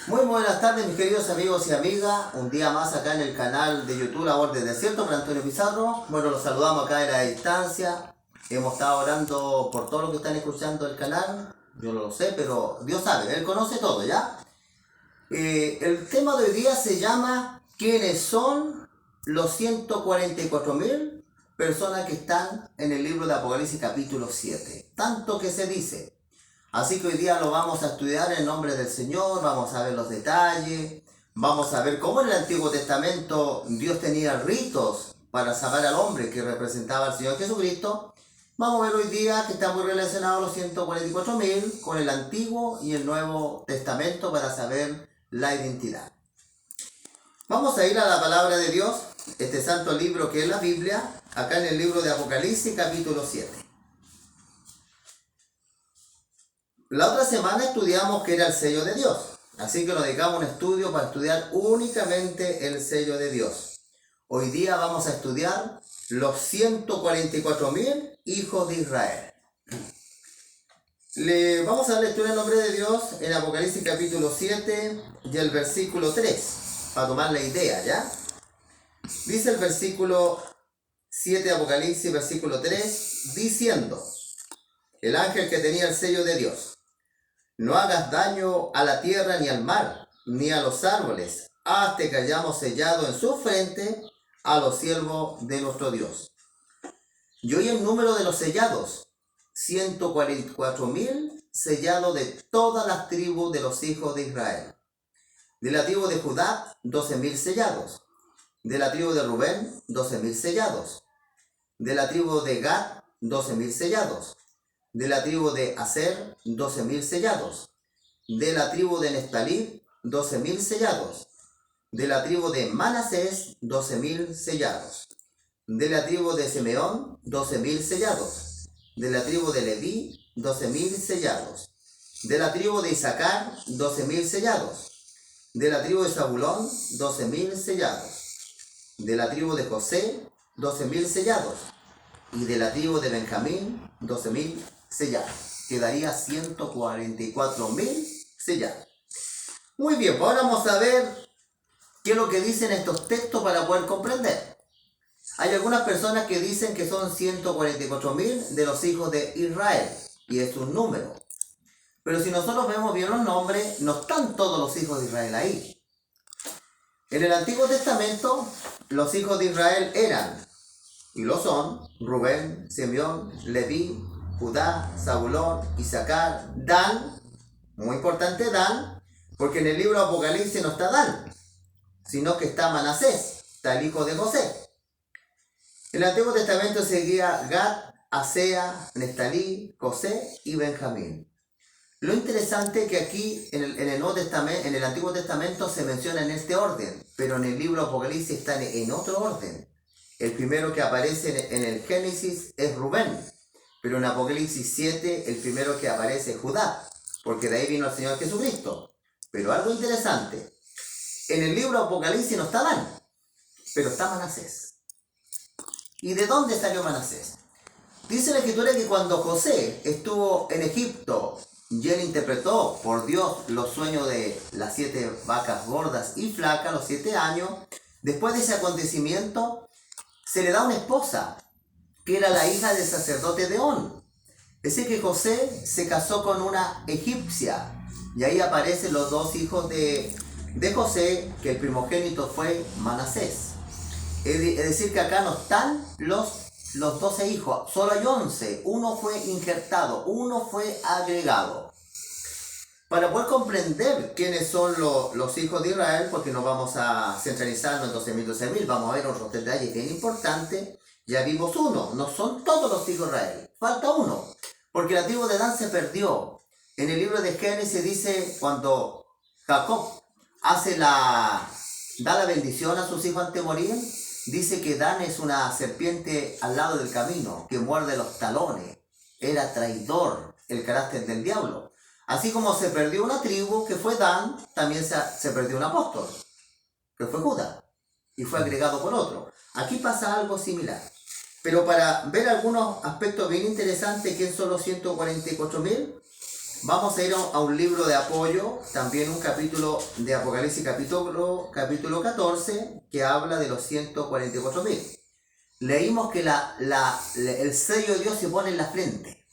Muy buenas tardes, mis queridos amigos y amigas. Un día más acá en el canal de YouTube La Voz del Desierto por Antonio Pizarro. Bueno, los saludamos acá de la distancia. Hemos estado orando por todos los que están escuchando el canal. Yo no lo sé, pero Dios sabe, Él conoce todo, ¿ya? El tema de hoy día se llama ¿quiénes son los 144.000 personas que están en el libro de Apocalipsis capítulo 7? Tanto que se dice. Así que hoy día lo vamos a estudiar en nombre del Señor, vamos a ver los detalles, vamos a ver cómo en el Antiguo Testamento Dios tenía ritos para salvar al hombre que representaba al Señor Jesucristo. Vamos a ver hoy día que está muy relacionado los 144.000 con el Antiguo y el Nuevo Testamento para saber la identidad. Vamos a ir a la palabra de Dios, este santo libro que es la Biblia, acá en el libro de Apocalipsis capítulo 7. La otra semana estudiamos qué era el sello de Dios, así que nos dedicamos a un estudio para estudiar únicamente el sello de Dios. Hoy día vamos a estudiar los 144.000 hijos de Israel. Le vamos a dar lectura en nombre de Dios en Apocalipsis capítulo 7 y el versículo 3, para tomar la idea, ¿ya? Dice el versículo 7 de Apocalipsis, versículo 3, diciendo, el ángel que tenía el sello de Dios, no hagas daño a la tierra ni al mar, ni a los árboles, hasta que hayamos sellado en su frente a los siervos de nuestro Dios. Y hoy el número de los sellados, 144.000 sellados de todas las tribus de los hijos de Israel. De la tribu de Judá, 12.000 sellados. De la tribu de Rubén, 12.000 sellados. De la tribu de Gad, 12.000 sellados. De la tribu de Aser, 12.000 sellados. De la tribu de Neftalí, 12.000 sellados. De la tribu de Manasés, 12.000 sellados. De la tribu de Simeón, 12.000 sellados. De la tribu de Leví, 12.000 sellados. De la tribu de Isaacar, 12.000 sellados. De la tribu de Zabulón, 12.000 sellados. De la tribu de José, 12.000 sellados. Y de la tribu de Benjamín, 12.000 sellados. Quedaría 144.000 sellados. Muy bien, pues ahora vamos a ver qué es lo que dicen estos textos para poder comprender. Hay algunas personas que dicen que son 144.000 de los hijos de Israel, y es un número. Pero si nosotros vemos bien los nombres, no están todos los hijos de Israel ahí. En el Antiguo Testamento, los hijos de Israel eran, y lo son, Rubén, Simeón, Leví, Judá, Zabulón, Isaacar, Dan, muy importante Dan, porque en el libro de Apocalipsis no está Dan, sino que está Manasés, está el hijo de José. En el Antiguo Testamento seguía Gad, Asea, Neftalí, José y Benjamín. Lo interesante es que aquí en el Nuevo Testamento, en el Antiguo Testamento se menciona en este orden, pero en el libro de Apocalipsis está en otro orden. El primero que aparece en el Génesis es Rubén, pero en Apocalipsis 7 el primero que aparece es Judá, porque de ahí vino el Señor Jesucristo. Pero algo interesante, en el libro de Apocalipsis no está Dan, pero está Manasés. ¿Y de dónde salió Manasés? Dice la Escritura que cuando José estuvo en Egipto y él interpretó por Dios los sueños de las 7 vacas gordas y flacas, los 7 años, después de ese acontecimiento, se le da una esposa, que era la hija del sacerdote de On. Es decir, que José se casó con una egipcia, y ahí aparecen los dos hijos de José, que el primogénito fue Manasés. Es decir, que acá no están los 12 hijos, solo hay 11. Uno fue injertado, uno fue agregado. Para poder comprender quiénes son los hijos de Israel, porque no vamos a centralizarnos en 12.000, vamos a ver otros detalles bien importantes. Ya vimos uno, no son todos los hijos de Israel, falta uno, porque la tribu de Dan se perdió. En el libro de Génesis dice, cuando Jacob da la bendición a sus hijos antes de morir, dice que Dan es una serpiente al lado del camino, que muerde los talones. Era traidor, el carácter del diablo. Así como se perdió una tribu, que fue Dan, también se perdió un apóstol, que fue Judas, y fue agregado por otro. Aquí pasa algo similar. Pero para ver algunos aspectos bien interesantes, ¿quién son los 144.000? Vamos a ir a un libro de apoyo, también un capítulo de Apocalipsis, capítulo 14, que habla de los 144.000. Leímos que el sello de Dios se pone en la frente.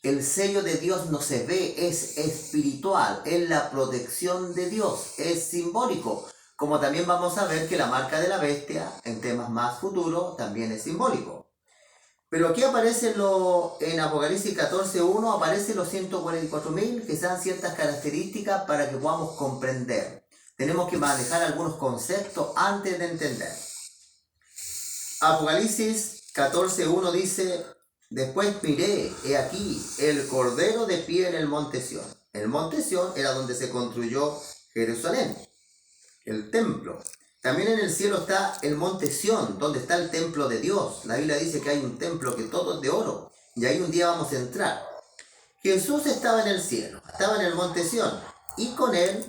El sello de Dios no se ve, es espiritual, es la protección de Dios, es simbólico. Como también vamos a ver que la marca de la bestia, en temas más futuros, también es simbólico. Pero aquí aparece en Apocalipsis 14.1, aparecen los 144.000, que sean ciertas características para que podamos comprender. Tenemos que manejar algunos conceptos antes de entender. Apocalipsis 14.1 dice: después miré, he aquí, el Cordero de pie en el monte Sión. El monte Sión era donde se construyó Jerusalén, el templo. También en el cielo está el monte Sión, donde está el templo de Dios. La Biblia dice que hay un templo que todo es de oro, y ahí un día vamos a entrar. Jesús estaba en el cielo, estaba en el monte Sión, y con él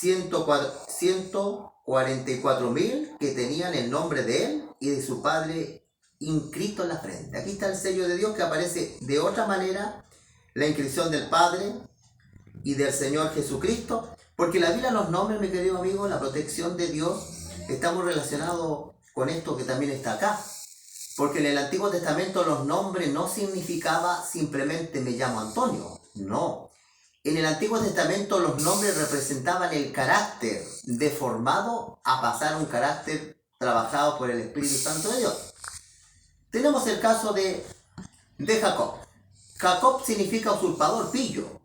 144.000 que tenían el nombre de él y de su Padre inscrito en la frente. Aquí está el sello de Dios, que aparece de otra manera, la inscripción del Padre y del Señor Jesucristo, porque la Biblia nos nombra, mi querido amigo, la protección de Dios. Estamos relacionados con esto que también está acá, porque en el Antiguo Testamento los nombres no significaba simplemente me llamo Antonio, no. En el Antiguo Testamento los nombres representaban el carácter deformado a pasar a un carácter trabajado por el Espíritu Santo de Dios. Tenemos el caso de Jacob. Jacob significa usurpador, pillo.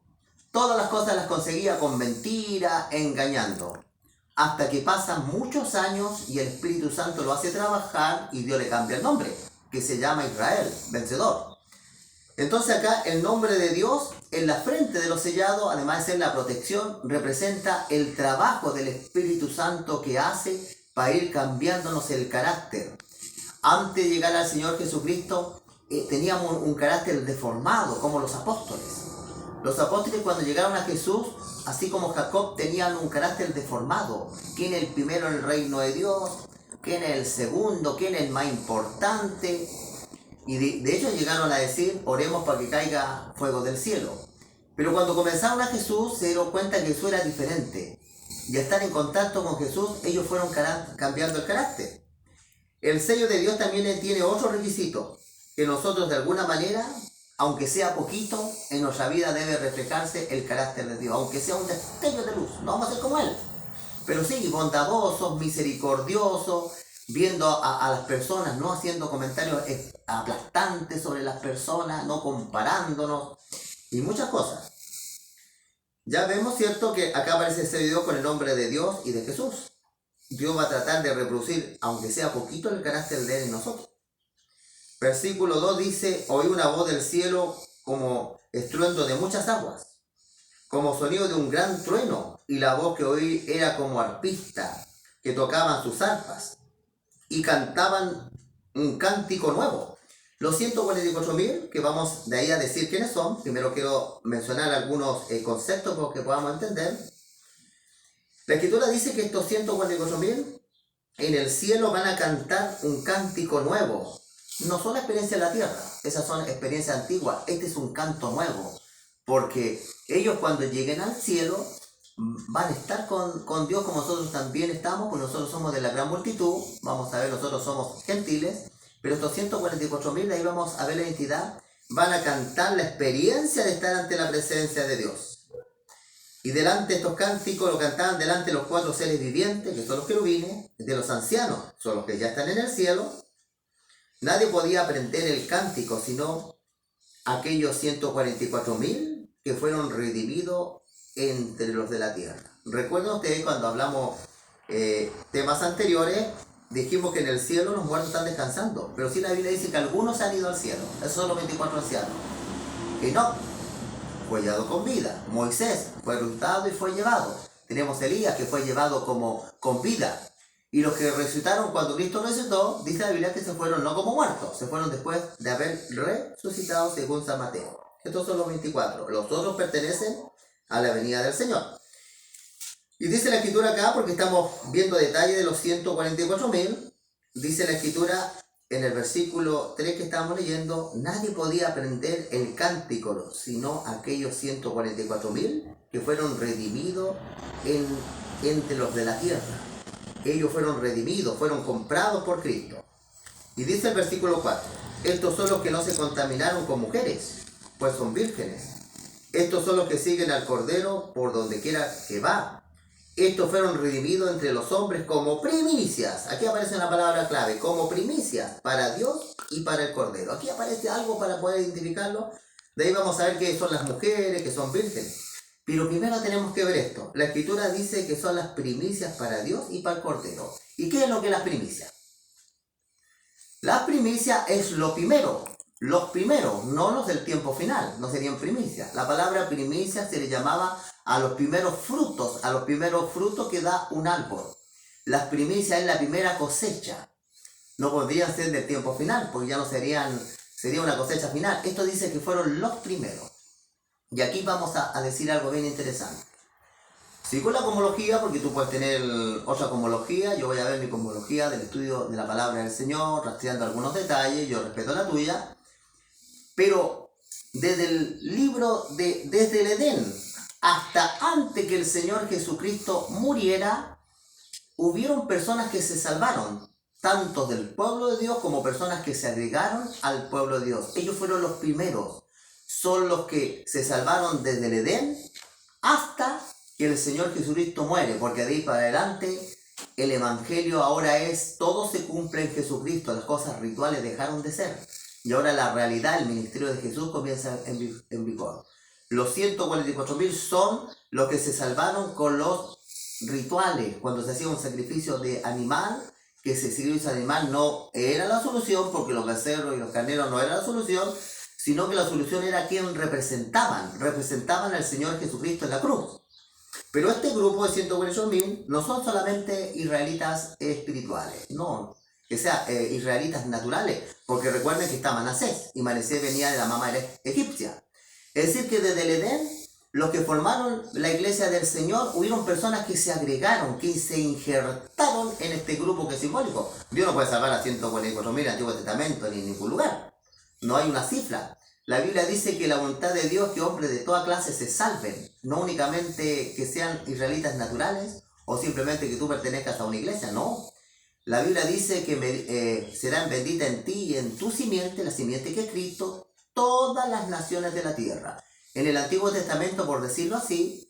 Todas las cosas las conseguía con mentira, engañando. Hasta que pasan muchos años y el Espíritu Santo lo hace trabajar y Dios le cambia el nombre, que se llama Israel, vencedor. Entonces acá el nombre de Dios en la frente de los sellados, además de ser la protección, representa el trabajo del Espíritu Santo que hace para ir cambiándonos el carácter. Antes de llegar al Señor Jesucristo, teníamos un carácter deformado, como los apóstoles. Los apóstoles, cuando llegaron a Jesús, así como Jacob, tenían un carácter deformado. ¿Quién es el primero en el reino de Dios? ¿Quién es el segundo? ¿Quién es el más importante? Y de hecho llegaron a decir: oremos para que caiga fuego del cielo. Pero cuando comenzaron a Jesús, se dieron cuenta que Jesús era diferente. Y al estar en contacto con Jesús, ellos fueron cambiando el carácter. El sello de Dios también tiene otro requisito, que nosotros de alguna manera, aunque sea poquito, en nuestra vida debe reflejarse el carácter de Dios, aunque sea un destello de luz. No vamos a ser como Él, pero sí, bondadosos, misericordiosos, viendo a las personas, no haciendo comentarios aplastantes sobre las personas, no comparándonos, y muchas cosas. Ya vemos, ¿cierto?, que acá aparece ese video con el nombre de Dios y de Jesús. Dios va a tratar de reproducir, aunque sea poquito, el carácter de Él en nosotros. Versículo 2 dice: oí una voz del cielo como estruendo de muchas aguas, como sonido de un gran trueno, y la voz que oí era como arpistas que tocaban sus arpas y cantaban un cántico nuevo. Los 144.000, que vamos de ahí a decir quiénes son, primero quiero mencionar algunos conceptos para que podamos entender. La Escritura dice que estos 144.000 en el cielo van a cantar un cántico nuevo. No son experiencias de la tierra, esas son experiencias antiguas. Este es un canto nuevo, porque ellos cuando lleguen al cielo van a estar con Dios como nosotros también estamos, porque nosotros somos de la gran multitud. Vamos a ver, nosotros somos gentiles, pero estos 144.000, ahí vamos a ver la identidad, van a cantar la experiencia de estar ante la presencia de Dios. Y delante de estos cánticos lo cantaban delante de los 4 seres vivientes, que son los querubines, de los ancianos, son los que ya están en el cielo. Nadie podía aprender el cántico, sino aquellos 144.000 que fueron redimidos entre los de la tierra. Recuerden ustedes, cuando hablamos temas anteriores, dijimos que en el cielo los muertos están descansando, pero sí la Biblia dice que algunos han ido al cielo. Esos son los 24 ancianos. Enoc fue llevado con vida. Moisés fue resucitado y fue llevado. Tenemos Elías, que fue llevado con vida. Y los que resucitaron cuando Cristo resucitó, dice la Biblia que se fueron no como muertos, se fueron después de haber resucitado según San Mateo. Estos son los 24. Los otros pertenecen a la venida del Señor. Y dice la Escritura acá, porque estamos viendo detalles de los 144.000, dice la Escritura: en el versículo 3 que estamos leyendo, nadie podía aprender el cántico, sino aquellos 144.000 que fueron redimidos entre los de la tierra. Ellos fueron redimidos, fueron comprados por Cristo. Y dice el versículo 4, estos son los que no se contaminaron con mujeres, pues son vírgenes. Estos son los que siguen al Cordero por donde quiera que va. Estos fueron redimidos entre los hombres como primicias. Aquí aparece una palabra clave, como primicias, para Dios y para el Cordero. Aquí aparece algo para poder identificarlo. De ahí vamos a ver que son las mujeres, que son vírgenes. Pero primero tenemos que ver esto. La Escritura dice que son las primicias para Dios y para el Cordero. ¿Y qué es lo que es las primicias? Las primicias es lo primero. Los primeros, no los del tiempo final, no serían primicias. La palabra primicia se le llamaba a los primeros frutos que da un árbol. Las primicias es la primera cosecha. No podrían ser del tiempo final, porque ya no sería una cosecha final. Esto dice que fueron los primeros. Y aquí vamos a decir algo bien interesante. Sigo la cosmología, porque tú puedes tener otra cosmología. Yo voy a ver mi cosmología del estudio de la palabra del Señor, rastreando algunos detalles. Yo respeto la tuya. Pero desde el Edén hasta antes que el Señor Jesucristo muriera, hubieron personas que se salvaron, tanto del pueblo de Dios como personas que se agregaron al pueblo de Dios. Ellos fueron los primeros, son los que se salvaron desde el Edén hasta que el Señor Jesucristo muere, porque de ahí para adelante el Evangelio ahora todo se cumple en Jesucristo, las cosas rituales dejaron de ser. Y ahora la realidad, el ministerio de Jesús comienza en vigor. Los 144.000 son los que se salvaron con los rituales. Cuando se hacía un sacrificio de animal, que ese sacrificio de animal no era la solución, porque los becerros y los carneros no eran la solución, sino que la solución era quien representaban al Señor Jesucristo en la cruz. Pero este grupo de 148.000 no son solamente israelitas espirituales, no, que sean israelitas naturales, porque recuerden que está Manasés, y Manasés venía de la mamá egipcia. Es decir, que desde el Edén, los que formaron la iglesia del Señor, hubieron personas que se agregaron, que se injertaron en este grupo que es simbólico. Dios no puede salvar a 144.000 en el Antiguo Testamento ni en ningún lugar. No hay una cifra. La Biblia dice que la voluntad de Dios es que hombres de toda clase se salven, no únicamente que sean israelitas naturales o simplemente que tú pertenezcas a una iglesia, no. La Biblia dice que serán benditas en ti y en tu simiente, la simiente que es Cristo, todas las naciones de la tierra. En el Antiguo Testamento, por decirlo así,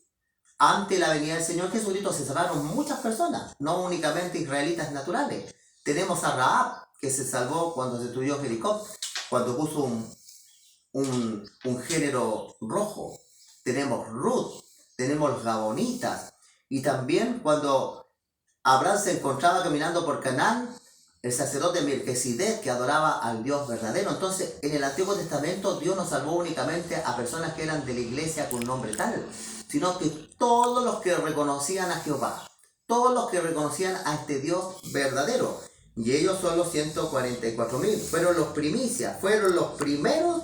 ante la venida del Señor Jesucristo se salvaron muchas personas, no únicamente israelitas naturales. Tenemos a Rahab, que se salvó cuando se destruyó Jericó, cuando puso un género rojo. Tenemos Ruth, tenemos los Gabonitas, y también cuando Abraham se encontraba caminando por Canaán, el sacerdote Melquisedec, que adoraba al Dios verdadero. Entonces, en el Antiguo Testamento, Dios no salvó únicamente a personas que eran de la iglesia con nombre tal, sino que todos los que reconocían a Jehová, todos los que reconocían a este Dios verdadero. Y ellos son los 144.000. Fueron los primicias, fueron los primeros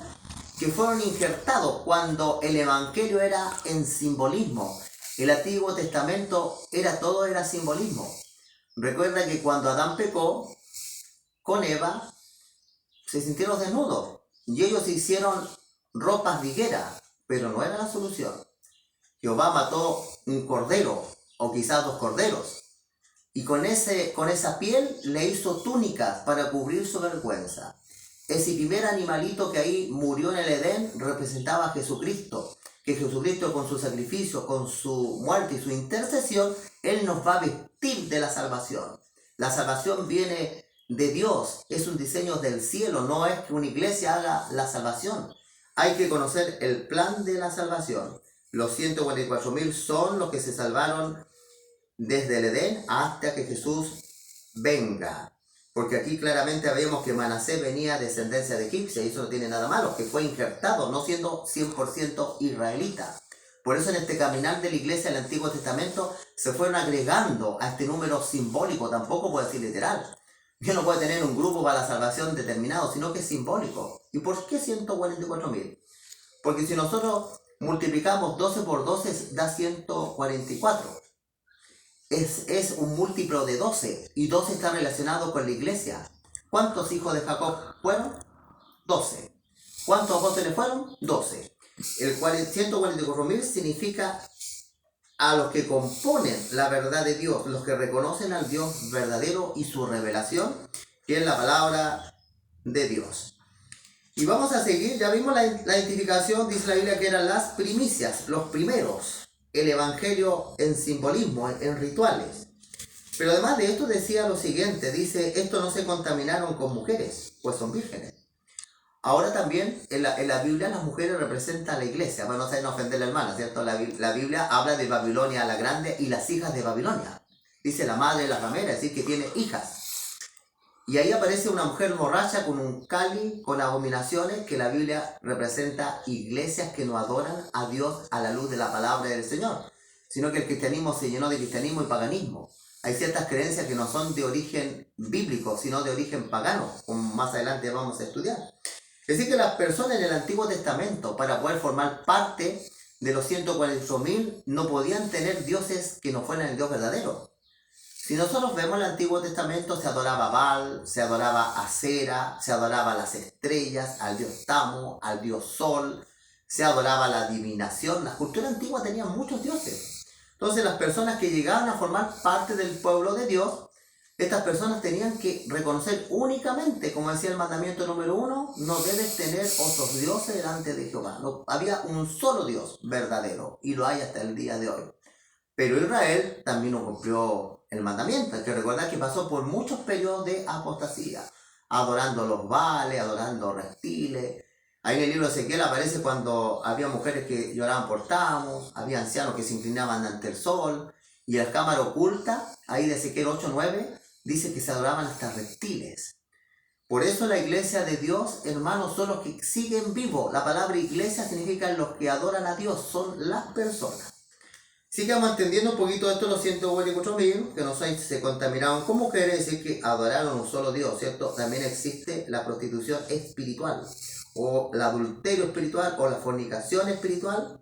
que fueron injertados cuando el Evangelio era en simbolismo. El Antiguo Testamento todo era simbolismo. Recuerda que cuando Adán pecó con Eva, se sintieron desnudos y ellos se hicieron ropas de higuera, pero no era la solución. Jehová mató un cordero o quizás 2 corderos y con esa piel le hizo túnicas para cubrir su vergüenza. Ese primer animalito que ahí murió en el Edén representaba a Jesucristo, que Jesucristo con su sacrificio, con su muerte y su intercesión, Él nos va a vestir de la salvación. La salvación viene de Dios, es un diseño del cielo, no es que una iglesia haga la salvación. Hay que conocer el plan de la salvación. Los 144.000 son los que se salvaron desde el Edén hasta que Jesús venga. Porque aquí claramente vemos que Manasés venía de descendencia de egipcia y eso no tiene nada malo, que fue injertado, no siendo 100% israelita. Por eso en este caminar de la iglesia del Antiguo Testamento se fueron agregando a este número simbólico, tampoco puede decir literal. Dios no puede tener un grupo para la salvación determinado, sino que es simbólico. ¿Y por qué 144.000? Porque si nosotros multiplicamos 12 por 12 da 144. Es un múltiplo de 12 y 12 está relacionado con la iglesia. ¿Cuántos hijos de Jacob fueron? 12. ¿Cuántos apóstoles fueron? 12. El 144.000 significa a los que componen la verdad de Dios, los que reconocen al Dios verdadero y su revelación, que es la palabra de Dios. Y vamos a seguir, ya vimos la identificación, dice la Biblia que eran las primicias, los primeros, el evangelio en simbolismo, en rituales. Pero además de esto decía lo siguiente, dice, estos no se contaminaron con mujeres, pues son vírgenes. Ahora también en la Biblia las mujeres representan a la iglesia, para no se ofender a la hermana, ¿cierto? La Biblia habla de Babilonia la grande y las hijas de Babilonia. Dice la madre de la ramera, es decir, que tiene hijas. Y ahí aparece una mujer borracha con un cáliz, con abominaciones, que la Biblia representa iglesias que no adoran a Dios a la luz de la palabra del Señor, sino que el cristianismo se llenó de cristianismo y paganismo. Hay ciertas creencias que no son de origen bíblico, sino de origen pagano, como más adelante vamos a estudiar. Es decir, que las personas en el Antiguo Testamento, para poder formar parte de los 148.000, no podían tener dioses que no fueran el Dios verdadero. Si nosotros vemos el Antiguo Testamento, se adoraba a Baal, se adoraba a Cera, se adoraba a las estrellas, al dios Tamo, al dios Sol, se adoraba a la adivinación. La cultura antigua tenía muchos dioses. Entonces las personas que llegaban a formar parte del pueblo de Dios, estas personas tenían que reconocer únicamente, como decía el mandamiento número 1, no debes tener otros dioses delante de Jehová. No, había un solo Dios verdadero y lo hay hasta el día de hoy. Pero Israel también no cumplió el mandamiento. Hay que recordar que pasó por muchos periodos de apostasía, adorando los Baales, adorando reptiles. Ahí en el libro de Ezequiel aparece cuando había mujeres que lloraban por Tamos, había ancianos que se inclinaban ante el sol, y en la cámara oculta, ahí de Ezequiel 8:9, dice que se adoraban hasta reptiles. Por eso la iglesia de Dios, hermanos, son los que siguen vivos. La palabra iglesia significa los que adoran a Dios, son las personas. Sí que vamos entendiendo un poquito esto, los 144.000, que no se contaminaron con mujeres, es decir, que adoraron a un solo Dios, ¿cierto? También existe la prostitución espiritual, o el adulterio espiritual, o la fornicación espiritual,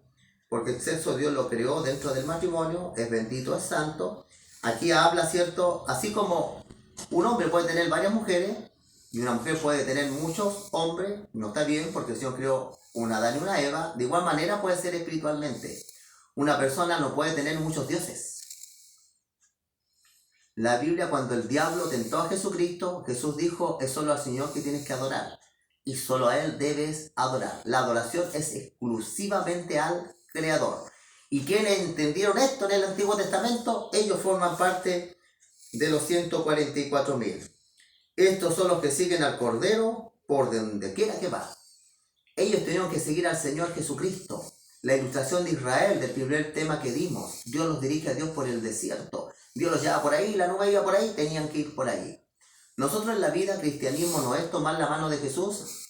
porque el sexo Dios lo creó dentro del matrimonio, es bendito, es santo. Aquí habla, ¿cierto? Así como un hombre puede tener varias mujeres, y una mujer puede tener muchos hombres, no está bien, porque el Señor creó un Adán y una Eva, de igual manera puede ser espiritualmente. Una persona no puede tener muchos dioses. La Biblia, cuando el diablo tentó a Jesucristo, Jesús dijo, es solo al Señor que tienes que adorar. Y solo a Él debes adorar. La adoración es exclusivamente al Creador. Y quienes entendieron esto en el Antiguo Testamento, ellos forman parte de los 144.000. Estos son los que siguen al Cordero por donde quiera que va. Ellos tuvieron que seguir al Señor Jesucristo. La ilustración de Israel, del primer tema que dimos, Dios los dirige a Dios por el desierto. Dios los lleva por ahí, la nube iba por ahí, tenían que ir por ahí. Nosotros en la vida, cristianismo no es tomar la mano de Jesús,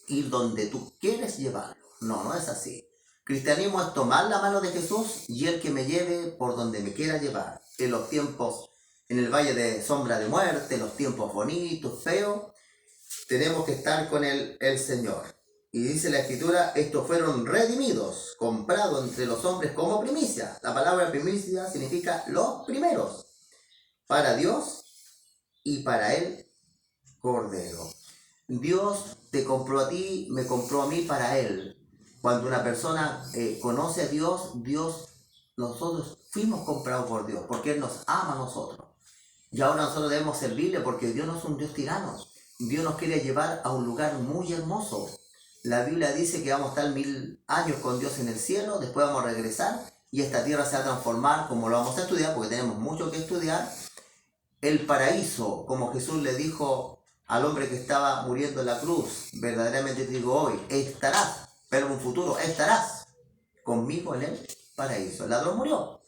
ir donde tú quieres llevarlo. No, no es así. Cristianismo es tomar la mano de Jesús y Él que me lleve por donde me quiera llevar. En los tiempos, en el valle de sombra de muerte, los tiempos bonitos, feos, tenemos que estar con el Señor. Y dice la Escritura, estos fueron redimidos, comprados entre los hombres como primicia. La palabra primicia significa los primeros, para Dios y para el Cordero. Dios te compró a ti, me compró a mí para Él. Cuando una persona conoce a Dios, nosotros fuimos comprados por Dios, porque Él nos ama a nosotros. Y ahora nosotros debemos servirle, porque Dios no es un Dios tirano. Dios nos quiere llevar a un lugar muy hermoso. La Biblia dice que vamos a estar 1000 años con Dios en el cielo, después vamos a regresar y esta tierra se va a transformar, como lo vamos a estudiar, porque tenemos mucho que estudiar. El paraíso, como Jesús le dijo al hombre que estaba muriendo en la cruz, verdaderamente te digo hoy, estarás, pero en un futuro estarás conmigo en el paraíso. El ladrón murió,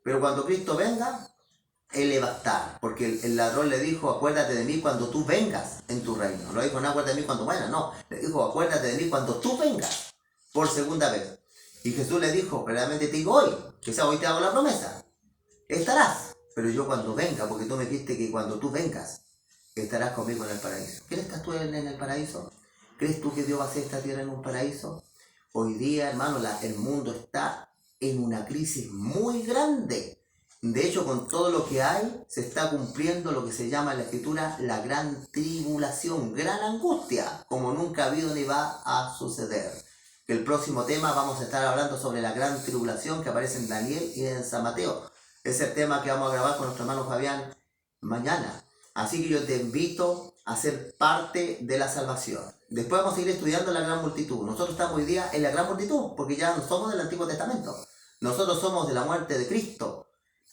pero cuando Cristo venga, Él le va a estar, porque el ladrón le dijo, acuérdate de mí cuando tú vengas en tu reino. No le dijo, no, acuérdate de mí cuando muera, no. Le dijo, acuérdate de mí cuando tú vengas por segunda vez. Y Jesús le dijo, verdaderamente te digo hoy, quizá hoy te hago la promesa, estarás, pero yo cuando venga, porque tú me dijiste que cuando tú vengas, estarás conmigo en el paraíso. ¿Crees que tú en el paraíso? ¿Crees tú que Dios va a hacer esta tierra en un paraíso? Hoy día, hermano, el mundo está en una crisis muy grande. De hecho, con todo lo que hay, se está cumpliendo lo que se llama en la Escritura la gran tribulación, gran angustia, como nunca ha habido ni va a suceder. El próximo tema vamos a estar hablando sobre la gran tribulación que aparece en Daniel y en San Mateo. Es el tema que vamos a grabar con nuestro hermano Fabián mañana. Así que yo te invito a ser parte de la salvación. Después vamos a seguir estudiando la gran multitud. Nosotros estamos hoy día en la gran multitud, porque ya no somos del Antiguo Testamento. Nosotros somos de la muerte de Cristo.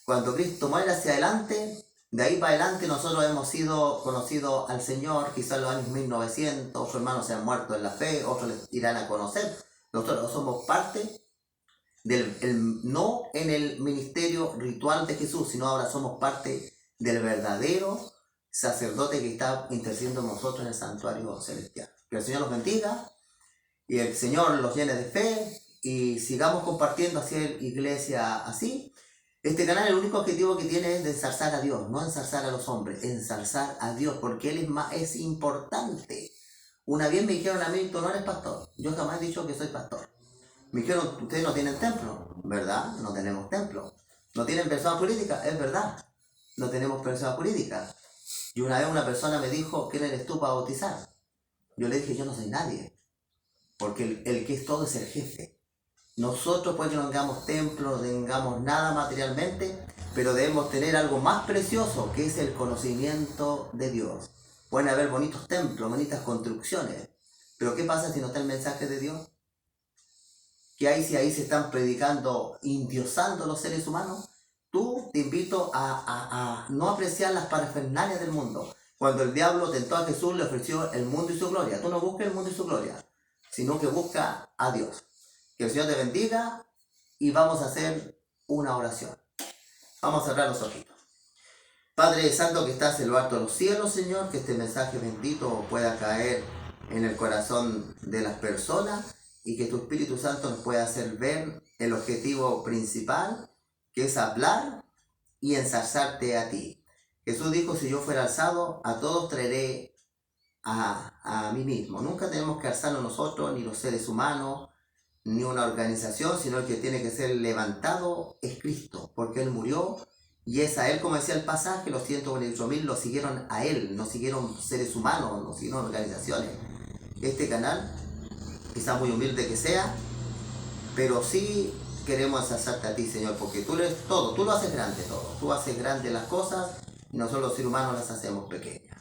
Cuando Cristo muere hacia adelante, de ahí para adelante nosotros hemos sido conocidos al Señor, quizás en los años 1900, otros hermanos se han muerto en la fe, otros les irán a conocer. Nosotros somos parte no en el ministerio ritual de Jesús, sino ahora somos parte del verdadero sacerdote que está intercediendo en nosotros en el santuario celestial. Que el Señor los bendiga y el Señor los llene de fe y sigamos compartiendo hacer iglesia así. Este canal el único objetivo que tiene es de ensalzar a Dios, no ensalzar a los hombres, ensalzar a Dios, porque Él es importante. Una vez me dijeron a mí, tú no eres pastor. Yo jamás he dicho que soy pastor. Me dijeron, ustedes no tienen templo, ¿verdad? No tenemos templo. ¿No tienen persona política? Es verdad, no tenemos persona política. Y una vez una persona me dijo, ¿quién eres tú para bautizar? Yo le dije, yo no soy nadie, porque el que es todo es el jefe. Nosotros pues no tengamos templo, no tengamos nada materialmente, pero debemos tener algo más precioso, que es el conocimiento de Dios. Pueden haber bonitos templos, bonitas construcciones, pero ¿qué pasa si no está el mensaje de Dios? ¿Qué hay si ahí se están predicando, endiosando los seres humanos? Tú te invito a no apreciar las parafernalias del mundo. Cuando el diablo tentó a Jesús, le ofreció el mundo y su gloria. Tú no busques el mundo y su gloria, sino que busca a Dios. Que el Señor te bendiga y vamos a hacer una oración. Vamos a cerrar los ojitos. Padre Santo que estás en lo alto de los cielos, Señor, que este mensaje bendito pueda caer en el corazón de las personas y que tu Espíritu Santo nos pueda hacer ver el objetivo principal, que es hablar y ensalzarte a ti. Jesús dijo, si yo fuera alzado, a todos traeré a mí mismo. Nunca tenemos que alzarnos nosotros, ni los seres humanos, ni una organización, sino el que tiene que ser levantado es Cristo, porque Él murió y es a Él, como decía el pasaje, los 148.000 lo siguieron a Él, no siguieron seres humanos, no siguieron organizaciones. Este canal, quizás muy humilde que sea, pero sí queremos ensalzarte a ti, Señor, porque tú eres todo, tú lo haces grande todo, tú haces grandes las cosas y nosotros los seres humanos las hacemos pequeñas.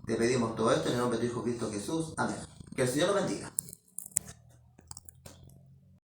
Te pedimos todo esto en el nombre de tu Hijo Cristo Jesús. Amén. Que el Señor lo bendiga.